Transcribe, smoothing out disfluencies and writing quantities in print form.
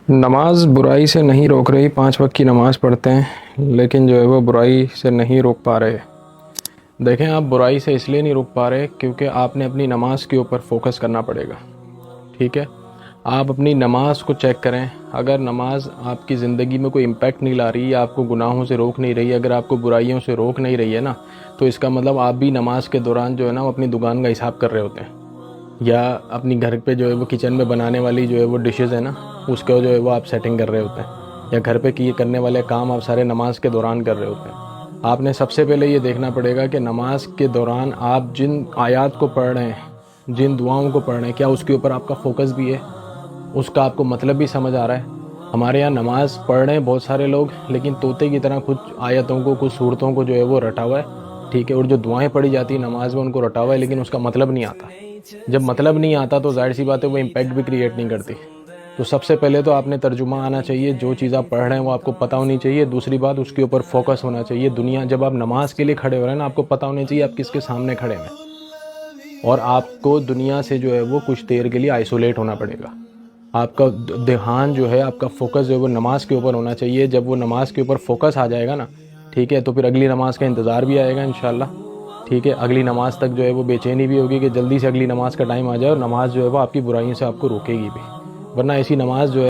نماز برائی سے نہیں روک رہی، 5 وقت کی نماز پڑھتے ہیں لیکن جو ہے وہ برائی سے نہیں روک پا رہے۔ دیکھیں، آپ برائی سے اس لیے نہیں روک پا رہے کیونکہ آپ نے اپنی نماز کے اوپر فوکس کرنا پڑے گا، ٹھیک ہے؟ آپ اپنی نماز کو چیک کریں، اگر نماز آپ کی زندگی میں کوئی امپیکٹ نہیں لا رہی، آپ کو گناہوں سے روک نہیں رہی، اگر آپ کو برائیوں سے روک نہیں رہی ہے نا، تو اس کا مطلب آپ بھی نماز کے دوران جو ہے نا وہ اپنی دکان کا حساب کر رہے ہوتے ہیں، یا اپنی گھر پہ جو ہے وہ کچن میں بنانے والی جو ہے وہ ڈشز ہے نا، اس کو جو ہے وہ آپ سیٹنگ کر رہے ہوتے ہیں، یا گھر پہ کرنے والے کام آپ سارے نماز کے دوران کر رہے ہوتے ہیں۔ آپ نے سب سے پہلے یہ دیکھنا پڑے گا کہ نماز کے دوران آپ جن آیات کو پڑھ رہے ہیں، جن دعاؤں کو پڑھ رہے ہیں، کیا اس کے اوپر آپ کا فوکس بھی ہے، اس کا آپ کو مطلب بھی سمجھ آ رہا ہے؟ ہمارے یہاں نماز پڑھ رہے ہیں بہت سارے لوگ، لیکن طوطے کی طرح کچھ آیتوں کو، کچھ صورتوں کو جو ہے وہ رٹا ہوا ہے، ٹھیک ہے؟ اور جو دعائیں پڑھی جاتی ہیں نماز میں ان کو رٹا ہوا ہے، لیکن اس کا مطلب نہیں آتا۔ جب مطلب نہیں آتا تو ظاہر سی بات ہے وہ امپیکٹ بھی کریٹ نہیں کرتی۔ تو سب سے پہلے تو آپ نے ترجمہ آنا چاہیے، جو چیز آپ پڑھ رہے ہیں وہ آپ کو پتہ ہونی چاہیے۔ دوسری بات، اس کے اوپر فوکس ہونا چاہیے۔ جب آپ نماز کے لیے کھڑے ہو رہے ہیں نا، آپ کو پتہ ہونا چاہیے آپ کس کے سامنے کھڑے ہیں، اور آپ کو دنیا سے جو ہے وہ کچھ دیر کے لیے آئسولیٹ ہونا پڑے گا۔ آپ کا دھیان جو ہے، آپ کا فوکس جو ہے وہ نماز کے اوپر ہونا چاہیے۔ جب وہ نماز کے اوپر فوکس آ جائے گا نا، ٹھیک ہے، تو پھر اگلی نماز کا انتظار بھی آئے گا انشاءاللہ، ٹھیک ہے؟ اگلی نماز تک جو ہے وہ بے چینی بھی ہوگی کہ جلدی سے اگلی نماز کا ٹائم آ جائے، اور نماز جو ہے وہ آپ کی برائیوں سے آپ کو روکے گی بھی، ورنہ ایسی نماز جو ہے